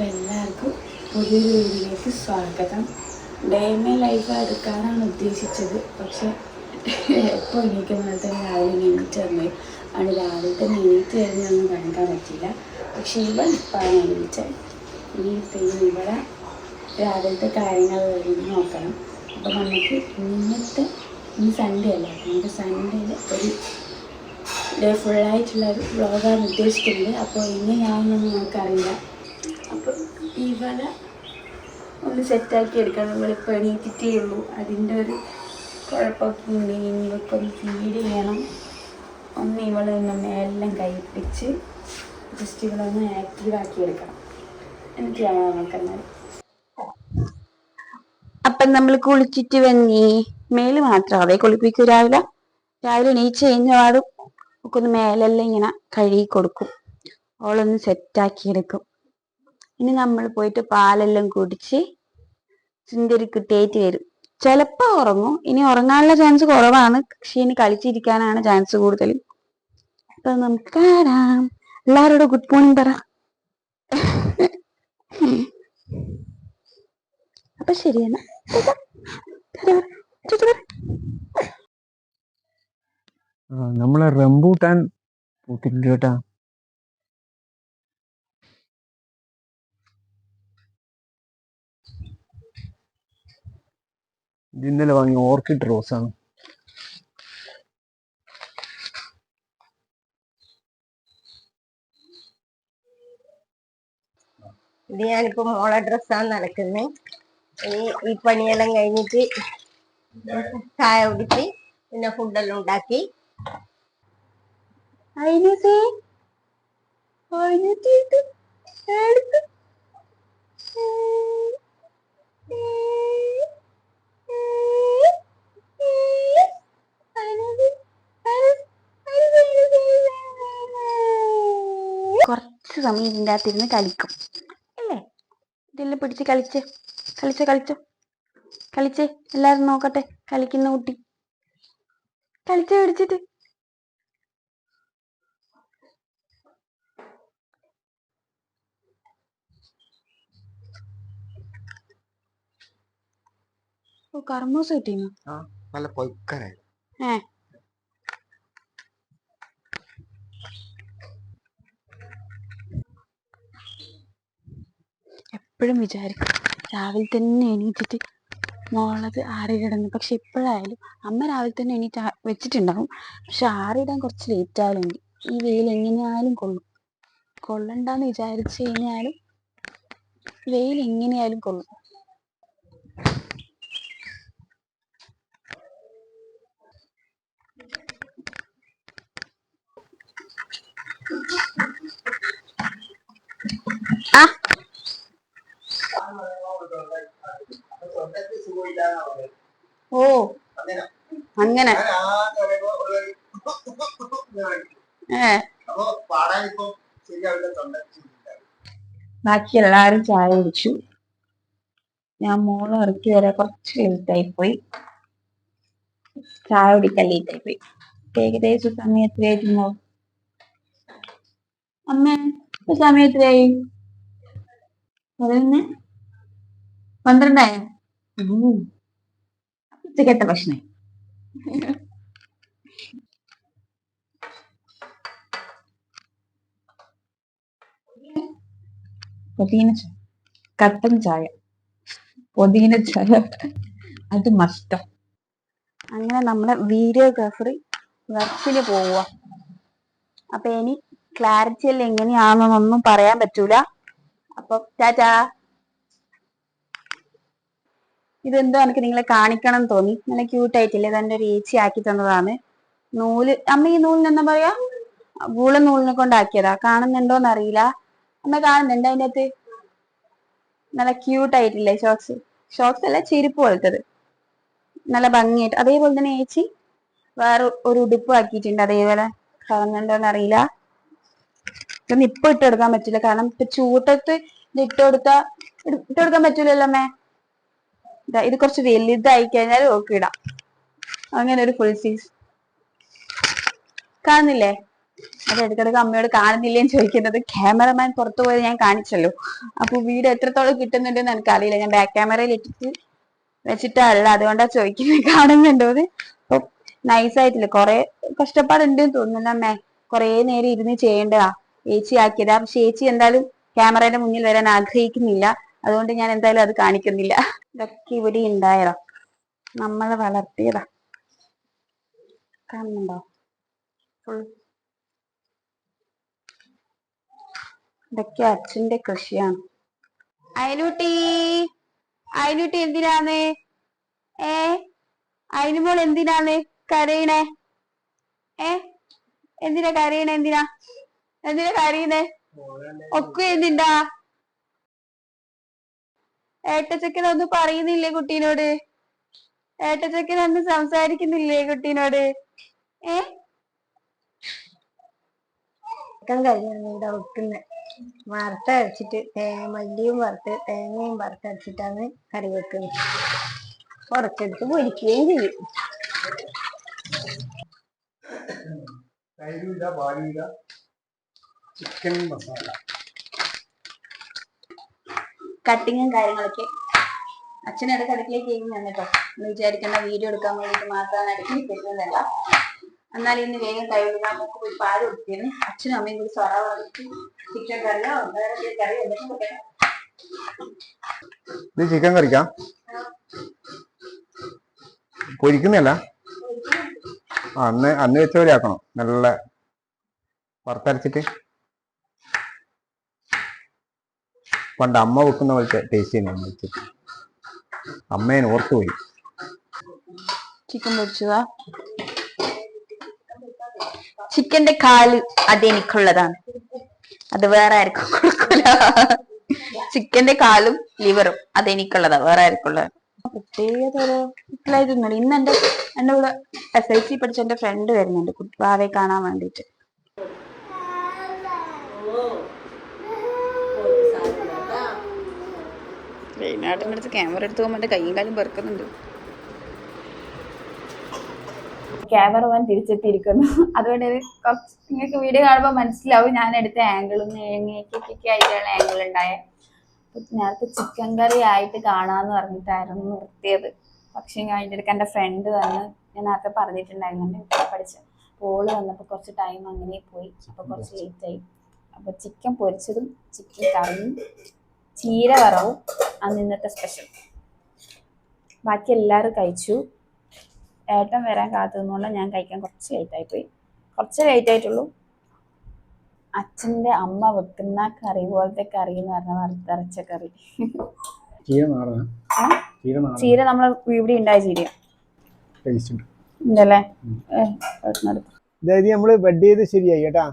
അപ്പോൾ എല്ലാവർക്കും പുതിയൊരു വീഡിയോയിലേക്ക് സ്വാഗതം. ഡേ മൈ ലൈഫ് എടുക്കാനാണ് ഉദ്ദേശിച്ചത്, പക്ഷെ എപ്പോൾ എണീക്കുന്നത് തന്നെ രാവിലെ എണീറ്റ് വന്നു. ആണ് രാവിലെ തന്നെ എണീറ്റ് വരുന്നൊന്നും കാണിക്കാൻ പറ്റില്ല. പക്ഷെ ഇവിടെ ഇപ്പോഴാണ് എണീറ്റത്. പിന്നെ ഇവിടെ രാവിലത്തെ കാര്യങ്ങൾ നോക്കണം. അപ്പോൾ നമുക്ക് ഇന്ന് സൺഡേ അല്ല, നമുക്ക് സൺഡേയിൽ ഒരു ഡേ ഫുള്ളായിട്ടുള്ളൊരു വ്ളോഗാണ് ഉദ്ദേശിക്കുന്നത്. അപ്പോൾ എങ്ങനെയാണെന്നൊന്നും നമുക്കറിയില്ല. അപ്പോൾ ഇവളെ ഒന്ന് സെറ്റാക്കി എടുക്കണം. നമ്മളിപ്പോൾ എണീറ്റിട്ടേ ഉള്ളൂ. അതിൻ്റെ ഒരു കുഴപ്പമൊക്കെ ഉണ്ട്. ഇവൾക്ക് ഒന്ന് ഫീഡ് ചെയ്യണം. ഒന്ന് ഇവളെ എല്ലാം കഴിപ്പിച്ച് ജസ്റ്റ് ഇവളൊന്ന് ആക്റ്റീവാക്കി എടുക്കണം. എന്നിട്ടാണ് നമുക്കെന്നാൽ. അപ്പം നമ്മൾ കുളിച്ചിട്ട് വന്നീ. മേല് മാത്രമാവേ കുളിപ്പിക്കൂ. രാവിലെ എണീച്ച് കഴിഞ്ഞപാടും ഒക്കെ ഒന്ന് മേലെല്ലാം ഇങ്ങനെ കഴുകി കൊടുക്കും. അവളൊന്ന് സെറ്റാക്കി എടുക്കും. ഇനി നമ്മൾ പോയിട്ട് പാലെല്ലാം കുടിച്ച് സുന്ദരി കുട്ടിയായിട്ട് വരും. ചിലപ്പോ ഉറങ്ങും. ഇനി ഉറങ്ങാനുള്ള ചാൻസ് കുറവാണ്, പക്ഷെ ഇനി കളിച്ചിരിക്കാനാണ് ചാൻസ് കൂടുതൽ. അപ്പൊ നമുക്ക് കാണാം. എല്ലാവരോടും ഗുഡ് മോർണിംഗ് പറ. അപ്പൊ ശരിയാണ്. നമ്മളെ റംബൂട്ടാൻ പൂത്തിട്ടുണ്ട് കേട്ടാ. ഇത് ഇന്നലെ വാങ്ങിയ ഓർക്കിഡ് റോസാണ്. ഇത് ഞാനിപ്പോ മോളെ ഡ്രസ്സാണ് നടക്കുന്നത്. ഈ പണിയെല്ലാം കഴിഞ്ഞിട്ട് ചായ കുടിച്ച് പിന്നെ ഫുഡെല്ലാം ഉണ്ടാക്കി. കുറച്ച് സമയം ഇതിൻ്റെ അകത്തിരുന്ന് കളിക്കും അല്ലേ? ഇതെല്ലാം പിടിച്ച് കളിച്ചേ എല്ലാരും നോക്കട്ടെ. കളിക്കുന്ന കുട്ടി പിടിച്ചിട്ട് കർമ്മൂസ കിട്ടീനോ? നല്ല പൊയ്ക്കനായി. എപ്പോഴും വിചാരിക്കും രാവിലെ തന്നെ എണീറ്റിട്ട് മോളത് ആറിയിടണം. പക്ഷെ എപ്പോഴായാലും അമ്മ രാവിലെ തന്നെ എണീറ്റ് വെച്ചിട്ടുണ്ടാവും. പക്ഷെ ആറിയിടാൻ കുറച്ച് ലേറ്റ് ആയാലും ഈ വെയിൽ എങ്ങനെയായാലും കൊള്ളണ്ടെന്ന് വിചാരിച്ചു കഴിഞ്ഞാലും വെയിൽ എങ്ങനെയായാലും കൊള്ളും. ഓ അങ്ങനെ ബാക്കി എല്ലാരും ചായ കുടിച്ചു. ഞാൻ മോളെ ഇറക്കി വരാൻ കുറച്ച് ലേറ്റായി പോയി. ചായ കുടിക്കാൻ ലേറ്റായി പോയി. ഏകദേശം സമയത്തിലായിരുന്നോ അമ്മ? സമയത്തിലായി 12 ഉച്ചക്കത്തെ ഭക്ഷണം. കട്ടൻ ചായ, പുതിന ചായ, അത് മസ്റ്റാ. അങ്ങനെ നമ്മളെ വീഡിയോഗ്രാഫർ വർക്കിന് പോവുക. അപ്പൊ ഇനി ക്ലാരിറ്റി എല്ലാം എങ്ങനെയാണെന്നൊന്നും പറയാൻ പറ്റൂല. അപ്പൊ ടാറ്റാ. ഇതെന്തോ എനിക്ക് നിങ്ങളെ കാണിക്കണം തോന്നി. നല്ല ക്യൂട്ടായിട്ടില്ലേ? ഇതെന്റെ ഒരു ഏച്ചി ആക്കി തന്നതാണ്. നൂല് അമ്മ, ഈ നൂലിന് എന്താ പറയാ? വൂള നൂലിനെ കൊണ്ടാക്കിയതാ. കാണുന്നുണ്ടോന്ന് അറിയില്ല. അമ്മ കാണുന്നുണ്ട് അതിൻ്റെ അകത്ത്? നല്ല ക്യൂട്ടായിട്ടില്ലേ? ഷോക്സ് അല്ല, ചെരുപ്പ് പോലത്തത്. നല്ല ഭംഗിയായിട്ട്. അതേപോലെ തന്നെ ഏച്ചി വേറെ ഒരു ഉടുപ്പ് ആക്കിയിട്ടുണ്ട്. അതേപോലെ കാണുന്നുണ്ടോന്ന് അറിയില്ല. ഇതൊന്നും ഇപ്പൊ ഇട്ടെടുക്കാൻ പറ്റില്ല, കാരണം ഇപ്പൊ ചൂട്ടത്ത് ഇത് ഇട്ടെടുക്കാൻ പറ്റൂലല്ലോ അമ്മേ. ഇത് കുറച്ച് വലുതായി കഴിഞ്ഞാൽ ഓക്കെ ഇടാം. അങ്ങനെ ഒരു ഫുൾ സൈസ് കാണുന്നില്ലേ? അത് ഇടയ്ക്കിടയ്ക്ക് അമ്മയോട് കാണുന്നില്ലേന്ന് ചോദിക്കുന്നത്. ക്യാമറമാൻ പുറത്തു പോയത് ഞാൻ കാണിച്ചല്ലോ. അപ്പൊ വീഡിയോ എത്രത്തോളം കിട്ടുന്നുണ്ടെന്ന് എനിക്കറിയില്ല. ഞാൻ ബാക്ക് ക്യാമറയിൽ ഇട്ടിട്ട് വെച്ചിട്ടല്ല, അതുകൊണ്ടാ ചോദിക്കുന്നത് കാണുന്നുണ്ടോന്ന്. അപ്പൊ നൈസായിട്ടില്ല, കൊറേ കഷ്ടപ്പാടുണ്ട് തോന്നുന്നില്ല അമ്മേ. കൊറേ നേരം ഇരുന്ന് ചെയ്യേണ്ടതാ. ചേച്ചി ആക്കിയതാ. പക്ഷെ ചേച്ചി എന്തായാലും ക്യാമറയുടെ മുന്നിൽ വരാൻ ആഗ്രഹിക്കുന്നില്ല. അതുകൊണ്ട് ഞാൻ എന്തായാലും അത് കാണിക്കുന്നില്ല. ഇതൊക്കെ ഇവിടെ ഉണ്ടായതാ, നമ്മളെ വളർത്തിയതാ. കാണുന്നുണ്ടോ? ഫുൾ ഇതൊക്കെ അച്ഛന്റെ കൃഷിയാണ്. അയലൂട്ടി, അയലൂട്ടി എന്തിനാന്ന് അയലുമോൾ എന്തിനാന്ന് കരയണേ? എന്തിനാ കരയണേ? എന്തിനാ കരയുന്നേ? ഒക്കെ എന്തിണ്ടാ? ഏട്ടച്ചക്കനൊന്നും പറയുന്നില്ലേ കുട്ടീനോട്? ഏട്ടച്ചക്കനൊന്നും സംസാരിക്കുന്നില്ലേ കുട്ടീനോട്? കഴിഞ്ഞിട്ട് വെക്കുന്നത് വറുത്തരച്ചിട്ട് മല്ലിയും വറുത്ത് തേങ്ങയും വറുത്തരച്ചിട്ടാണ് കറി വെക്കുന്നത്. കുറച്ചെടുത്ത് പൊരിക്കുകയും ചെയ്യും. ചിക്കൻ മസാല കട്ടിങ്ങും കാര്യങ്ങളൊക്കെ അച്ഛൻ ഇടയ്ക്കിടയ്ക്ക് ചെയ്യുന്നുണ്ട് കേട്ടോ. എന്ന് വിചാരിക്കേണ്ട വീഡിയോ എടുക്കാൻ വേണ്ടിയിട്ട് മാത്രമാണ് ഇടയ്ക്ക് തരുന്നതല്ല. എന്നാലും ഇന്ന് വേഗം കഴിയുള്ളൂ. ഞാൻ നമുക്ക് പോയി പാല് കൊടുത്തിരുന്നു. അച്ഛനും അമ്മയും കൂടി സൊറ വന്നിട്ട് ചിക്കൻ കറിയോ വേറെ കറി എന്തെങ്കിലും കൊടുക്കണം. ഇത് ചിക്കൻ കറിക്കാ പൊരിക്കുന്നല്ല. അന്ന് വെച്ച പോലെ ആക്കണം, നല്ല വറുത്തരച്ചിട്ട്. പണ്ട് അമ്മ വെക്കുന്ന പോലത്തെ ടേസ്റ്റ് തന്നെയാണ് വെച്ചിട്ട്. അമ്മേനെ ഓർത്തുപോയി. ചിക്കൻ പൊരിച്ചതാ. ചിക്കന്റെ കാല് അതെനിക്കുള്ളതാണ്, അത് വേറെ ആർക്കും കൊടുക്കൂല. ചിക്കന്റെ കാലും ലിവറും അതെനിക്കുള്ളതാ, വേറെ ആർക്കുള്ളത്. പ്രത്യേകതരമായിട്ടൊന്നുമില്ല. ഇന്ന് എന്റെ കൂടെ SLC പഠിച്ച എന്റെ ഫ്രണ്ട് വരുന്നുണ്ട് കുട്ടിവാവെ കാണാൻ വേണ്ടിട്ട്. വൈനാട്ടിന്റെ അടുത്ത് ക്യാമറ എടുത്ത് പോകുമ്പോൾ എന്റെ കയ്യും കാലും പെറുക്കുന്നുണ്ട്. ക്യാമറമാൻ തിരിച്ചെത്തിയിരിക്കുന്നു. അതുകൊണ്ട് നിങ്ങൾക്ക് വീഡിയോ കാണുമ്പോൾ മനസ്സിലാവും ഞാൻ എടുത്ത ആംഗിളും ആയിട്ടുള്ള ആംഗിൾ ഉണ്ടായ. നേരത്തെ ചിക്കൻ കറി ആയിട്ട് കാണാന്ന് പറഞ്ഞിട്ടായിരുന്നു നിർത്തിയത്. പക്ഷെ അതിൻ്റെ ഇടയ്ക്ക് എൻ്റെ ഫ്രണ്ട് വന്ന്, ഞാൻ നേരത്തെ പറഞ്ഞിട്ടുണ്ടായിരുന്നു എൻ്റെ വീട്ടിൽ പഠിച്ച ഓള് വന്നപ്പോൾ കുറച്ച് ടൈം അങ്ങനെ പോയി. അപ്പോൾ കുറച്ച് ലേറ്റായി. അപ്പോൾ ചിക്കൻ പൊരിച്ചതും ചിക്കൻ കറിയും ചീര വറവും അന്ന് ഇന്നത്തെ സ്പെഷ്യൽ. ബാക്കി എല്ലാവരും കഴിച്ചു. ഏട്ടൻ വരാൻ കാത്തുനിന്നുള്ള ഞാൻ കഴിക്കാൻ കുറച്ച് ലേറ്റായിപ്പോയി. കുറച്ച് ലേറ്റായിട്ടുള്ളൂ. അച്ഛൻ്റെ അമ്മ വെക്കുന്ന കറി പോലത്തെ കറി എന്ന് പറഞ്ഞാൽ വറുത്തരച്ച കറി. ചീര നമ്മളെ ഇവിടെ ഉണ്ടായ ചീര ഉണ്ടല്ലേ. അതായത് നമ്മള് ബെഡ് ചെയ്ത് ശരിയായി കേട്ടാ.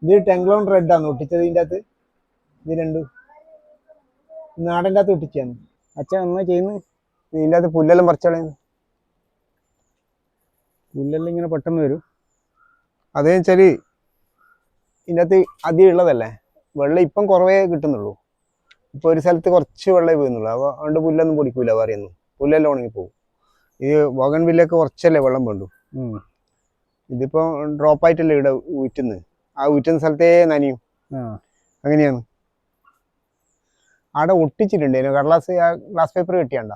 ഇത് ടെങ്ക്ലോൺ റെഡ് ആണ് ഒട്ടിച്ചത്. ഇതിൻ്റെ അകത്ത് ഇത് രണ്ടും നാടൻ്റെ അകത്ത് ഒട്ടിച്ചാണ്. അച്ഛൻ നന്നായി ചെയ്യുന്നു. ഇതിൻ്റെ അകത്ത് പുല്ലെല്ലാം പറിച്ചളയുന്നു. പുല്ലെല്ലാം ഇങ്ങനെ പെട്ടെന്ന് വരും. അതെന്ന് വെച്ചാല് ഇതിൻ്റെ അകത്ത് അധികം ഉള്ളതല്ലേ, വെള്ളം ഇപ്പം കുറവേ കിട്ടുന്നുള്ളൂ. ഇപ്പൊ ഒരു സ്ഥലത്ത് കുറച്ച് വെള്ളമേ വീഴുന്നുള്ളൂ. അപ്പോൾ അതുകൊണ്ട് പുല്ലൊന്നും പൊടിക്കൂല, പറയുന്നു. പുല്ലെല്ലാം ഉണങ്ങിപ്പോവും. ഈ ബോഗൺവില്ലൊക്കെ കുറച്ചല്ലേ വെള്ളം വേണ്ടു. ഇതിപ്പോ ഡ്രോപ്പായിട്ടല്ലേ ഇവിടെ ഊറ്റുന്നത്. ആ ഊറ്റുന്ന സ്ഥലത്തേ നനയും. അങ്ങനെയാണ്. അവിടെ ഒട്ടിച്ചിട്ടുണ്ട് കടലാസ്, ആ ഗ്ലാസ് പേപ്പർ കെട്ടിയാണ്ട.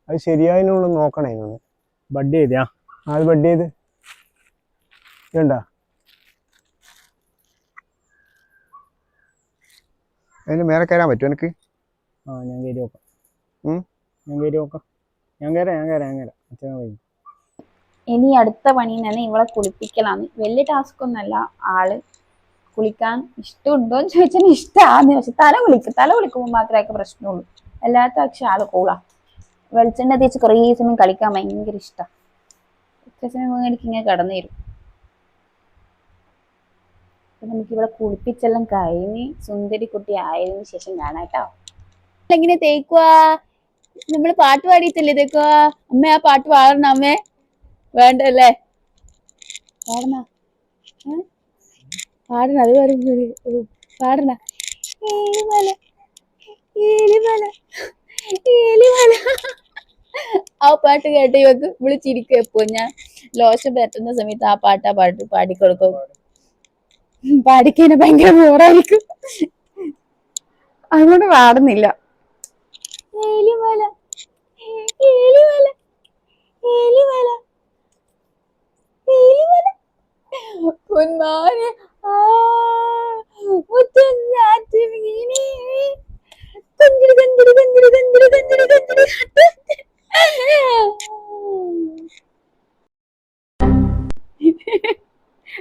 അത് ശരിയായതിനുള്ള നോക്കണേ. ബഡ് ചെയ്താ അത് ബഡ് ചെയ്ത് ഇതുണ്ടാ. അതിന് മേലെ കയറാൻ പറ്റുമോ എനിക്ക്? ഞാൻ കയറി നോക്കാം. ഞാൻ കയറാം. ഇനി അടുത്ത പണി തന്നെ ഇവളെ കുളിപ്പിക്കലാണ്. വലിയ ടാസ്ക് ഒന്നല്ല. ആള് കുളിക്കാൻ ഇഷ്ടമുണ്ടോന്ന് ചോദിച്ചാൽ ഇഷ്ടമാണ്. പക്ഷെ തല കുളിക്കുമ്പോൾ മാത്രമേ പ്രശ്നമുള്ളൂ. അല്ലാത്ത പക്ഷെ ആള് കൂളാ. വെളിച്ചെണ്ണ തേച്ച് കുറേ സമയം കളിക്കാൻ ഭയങ്കര ഇഷ്ടമാണ്. ഇത്ര സമയം എനിക്ക് ഇങ്ങനെ കടന്നു തരും. അപ്പൊ നമുക്ക് ഇവിടെ കുളിപ്പിച്ചെല്ലാം കഴിഞ്ഞ് സുന്ദരി കുട്ടി ആയതിനു ശേഷം കാണാം കേട്ടോ. എങ്ങനെ തേക്കുവാ? നമ്മള് പാട്ട് പാടിയിട്ടല്ലേ തേക്കുവാ? അമ്മ ആ പാട്ട് പാടണം. അമ്മേ വേണ്ടല്ലേ? പാടണ അത് പാടണ. ഏലിമല ഏലിമല ഏലിമല ആ പാട്ട് കേട്ട് ഇവക്ക് വിളിച്ചിരിക്കും. എപ്പോ ഞാൻ ലോഷൻ പരത്തുന്ന സമയത്ത് ആ പാട്ട് പാടിക്കൊടുക്കും. പാടിക്കഴിഞ്ഞാൽ ഭയങ്കര ബോറായിരിക്കും, അതുകൊണ്ട് പാടുന്നില്ല. ഏലിമല ഏലിമല ഏലിമല ഏലിമല പൊന്മാനെ ആ മുത്തങ്ങാറ്റ് വീണേ കൊഞ്ചിരി കൊഞ്ചിരി കൊഞ്ചിരി കൊഞ്ചിരി കൊഞ്ചിരി കൊഞ്ചിരി.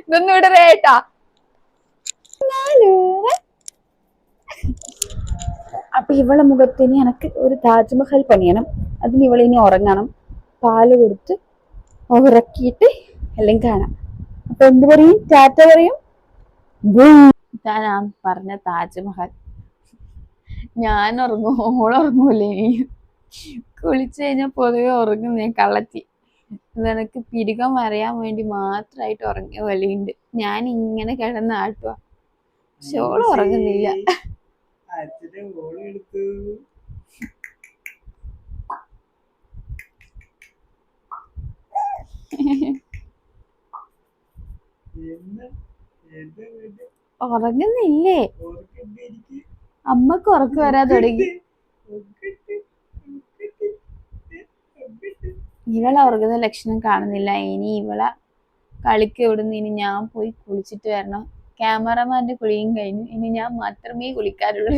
ഇതൊന്നും ഇവിടെ റേട്ടാ. അപ്പൊ ഇവളെ മുഖത്തിന് എനക്ക് ഒരു താജ്മഹൽ പണിയണം. അതിന് ഇവളിനി ഉറങ്ങണം, പാല് കൊടുത്ത് ഉറക്കിയിട്ട് എല്ലാം കാണാം. അപ്പൊ എന്ത് പറയും, ടാറ്റ പറയും. ഞാൻ പറഞ്ഞ താജ്മഹൽ. ഞാൻ ഉറങ്ങും, ഓളുറങ്ങൂലേ. ഇനി കുളിച്ചു കഴിഞ്ഞാൽ പൊതുവെ ഉറങ്ങും ഞാൻ, കള്ളത്തി. ഇതെനക്ക് പിരികം വരയാൻ വേണ്ടി മാത്രമായിട്ട് ഉറങ്ങിയ പോലെയുണ്ട്. ഞാൻ ഇങ്ങനെ കിടന്ന് ആട്ടുക, പക്ഷെ ഓള് ഉറങ്ങുന്നില്ല. ഉറങ്ങുന്നില്ലേ? അമ്മക്ക് ഉറക്കം വരാൻ തുടങ്ങി. ഇവളെ ഉറങ്ങുന്ന ലക്ഷണം കാണുന്നില്ല. ഇനി ഇവളെ കളിക്ക് ഇവിടുന്ന് ഇനി ഞാൻ പോയി കുളിച്ചിട്ട് വരണം. ക്യാമറമാന്റെ കുളിയും കഴിഞ്ഞു, ഇനി ഞാൻ മാത്രമേ കുളിക്കാറുള്ളൂ.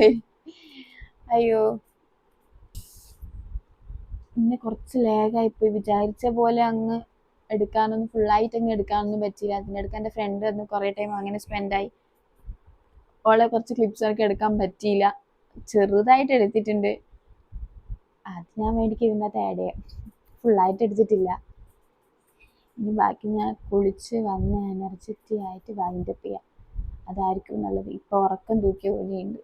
അയ്യോ, പിന്നെ കുറച്ച് ലേഗായിപ്പോയി. വിചാരിച്ച പോലെ അങ്ങ് എടുക്കാനൊന്നും, ഫുള്ളായിട്ട് അങ്ങ് എടുക്കാനൊന്നും പറ്റിയില്ല. അതിൻ്റെ അടുത്ത് എൻ്റെ ഫ്രണ്ട് വന്ന് കുറേ ടൈം അങ്ങനെ സ്പെൻഡായി. ഓളെ കുറച്ച് ക്ലിപ്സ് ഒക്കെ എടുക്കാൻ പറ്റിയില്ല. ചെറുതായിട്ട് എടുത്തിട്ടുണ്ട്, അത് ഞാൻ വേണ്ടിക്ക് ഇതിനകത്ത് ആഡ് ചെയ്യാം. ഫുള്ളായിട്ട് എടുത്തിട്ടില്ല. ഇനി ബാക്കി ഞാൻ കുളിച്ച് വന്ന് എനർജറ്റി ആയിട്ട് വൈൻഡപ്പ് ചെയ്യാം. അതായിരിക്കും നല്ലത്. ഇപ്പൊ ഉറക്കം തൂക്കിയ പോലെയുണ്ട്.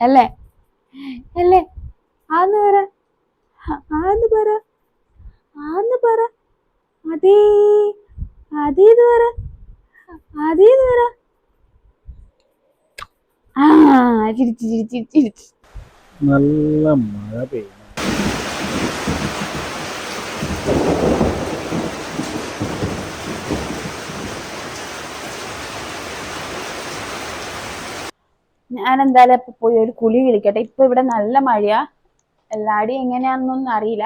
അല്ലേ അല്ലേ? ആന്ന് പറ, ആന്ന് പറ, ആന്ന് പറ. അതേ അതേന്ന് പറ, അതേന്ന് പറ. ആ ചിരിച്ച് ചിരിച്ച് ചിരിച്ച്. നല്ല മഴ പെയ്യുന്നു. ഞാൻ എന്തായാലും ഇപ്പൊ പോയി ഒരു കുളി വിളിക്കട്ടെ. ഇപ്പൊ ഇവിടെ നല്ല മഴയാ, എല്ലാടിയും എങ്ങനെയാണെന്നൊന്നും അറിയില്ല.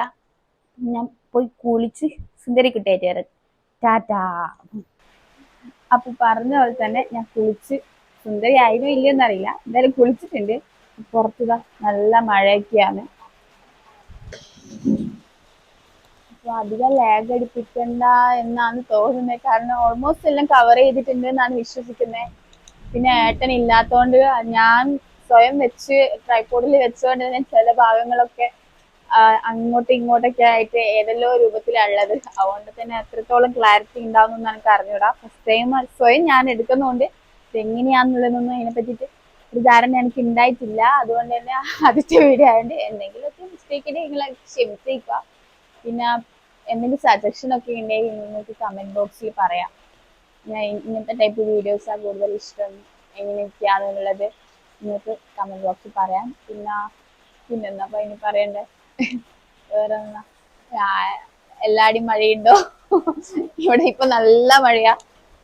ഞാൻ പോയി കുളിച്ച് സുന്ദരി കുട്ടിയായിട്ട് ടാറ്റാ. അപ്പൊ പറഞ്ഞ പോലെ തന്നെ ഞാൻ കുളിച്ച് സുന്ദരി ആയിരുന്നു ഇല്ലയെന്ന് അറിയില്ല, എന്തായാലും കുളിച്ചിട്ടുണ്ട്. പുറത്തുക നല്ല മഴയൊക്കെയാണ്. അപ്പൊ അധികം ലാഗ് അടിപ്പിക്കണ്ട എന്നാണ് തോന്നുന്നത്. കാരണം ഓൾമോസ്റ്റ് എല്ലാം കവർ ചെയ്തിട്ടുണ്ട് എന്നാണ് വിശ്വസിക്കുന്നത്. പിന്നെ ഏട്ടൻ ഇല്ലാത്തോണ്ട് ഞാൻ സ്വയം വെച്ച് ട്രൈപോഡിൽ വെച്ചുകൊണ്ട് തന്നെ ചില ഭാഗങ്ങളൊക്കെ അങ്ങോട്ടും ഇങ്ങോട്ടൊക്കെ ആയിട്ട് ഏതെല്ലോ രൂപത്തിലുള്ളത്. അതുകൊണ്ട് തന്നെ എത്രത്തോളം ക്ലാരിറ്റി ഉണ്ടാവും എന്ന് എനിക്ക് അറിഞ്ഞൂടാ. ഫസ്റ്റ് ടൈം സ്വയം ഞാൻ എടുക്കുന്നതുകൊണ്ട് എങ്ങനെയാന്നുള്ളതൊന്നും അതിനെ പറ്റിയിട്ട് ഒരു ധാരണ എനിക്ക് ഉണ്ടായിട്ടില്ല. അതുകൊണ്ട് തന്നെ ആദ്യത്തെ വീഡിയോ ആയതുകൊണ്ട് എന്തെങ്കിലുമൊക്കെ മിസ്റ്റേക്കിന് നിങ്ങൾ ക്ഷമിച്ചേക്കുക. പിന്നെ എന്തെങ്കിലും സജഷൻ ഒക്കെ ഉണ്ടെങ്കിൽ നിങ്ങൾക്ക് കമന്റ് ബോക്സിൽ പറയാം. ഞാൻ ഇങ്ങനത്തെ ടൈപ്പ് വീഡിയോസാണ് കൂടുതൽ ഇഷ്ടം, എങ്ങനെയൊക്കെയാണെന്നുള്ളത് നിങ്ങൾക്ക് കമന്റ് ബോക്സിൽ പറയാം. പിന്നെന്താ അപ്പൊ ഇനി പറയണ്ടേ? വേറെ എന്നാ, എല്ലാടിയും മഴയുണ്ടോ? ഇവിടെ ഇപ്പൊ നല്ല മഴയാ.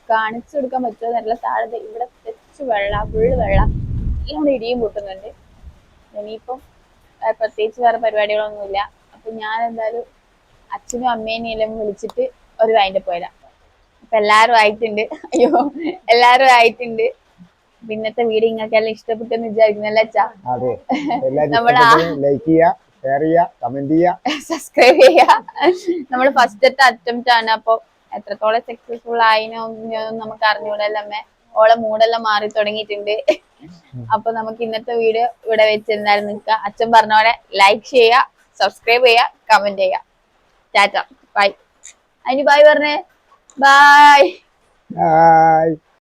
കാണിച്ചു കൊടുക്കാൻ പറ്റുമോ എന്നല്ല, താഴെ ഇവിടെ തെച്ച് വെള്ളം, ഫുള്ള് വെള്ളം, ഇവിടെ ഇടിയും പൊട്ടുന്നുണ്ട്. ഇനിയിപ്പം പ്രത്യേകിച്ച് വേറെ പരിപാടികളൊന്നുമില്ല. അപ്പൊ ഞാൻ എന്തായാലും അച്ഛനും അമ്മേനെയും എല്ലാം വിളിച്ചിട്ട് ഒരു വൈൻഡപ്പ് പോരാ. അപ്പൊ എല്ലാരും ആയിട്ടുണ്ട്. അയ്യോ, എല്ലാരും ആയിട്ടുണ്ട്. ഇന്നത്തെ വീഡിയോ നിങ്ങൾക്കെല്ലാം ഇഷ്ടപ്പെട്ടെന്ന് വിചാരിക്കുന്നല്ലേ അച്ഛാ? അതെ, എല്ലാവരും നമ്മളാ ലൈക്ക് ചെയ്യുക, ഷെയർ ചെയ്യുക, കമന്റ് ചെയ്യുക, സബ്സ്ക്രൈബ് ചെയ്യുക. നമ്മൾ ഫസ്റ്റത്തെ അറ്റംപ്റ്റ് ആണ്. അപ്പൊ എത്രത്തോളം സക്സസ്ഫുൾ ആയിനോ നമുക്ക് അറിഞ്ഞൂടല്ലോ. അമ്മേ ഓളെ മൂടെല്ലാം മാറി തുടങ്ങിയിട്ടുണ്ട്. അപ്പൊ നമുക്ക് ഇന്നത്തെ വീഡിയോ ഇവിടെ വെച്ച് എന്തായാലും നിൽക്കുക. അച്ഛൻ പറഞ്ഞ പോലെ ലൈക്ക് ചെയ്യുക, സബ്സ്ക്രൈബ് ചെയ്യുക, കമന്റ് ചെയ്യുക. ടാറ്റ, ബൈ. അതിന് ബൈ പറഞ്ഞേ. ബൈ. ബൈ.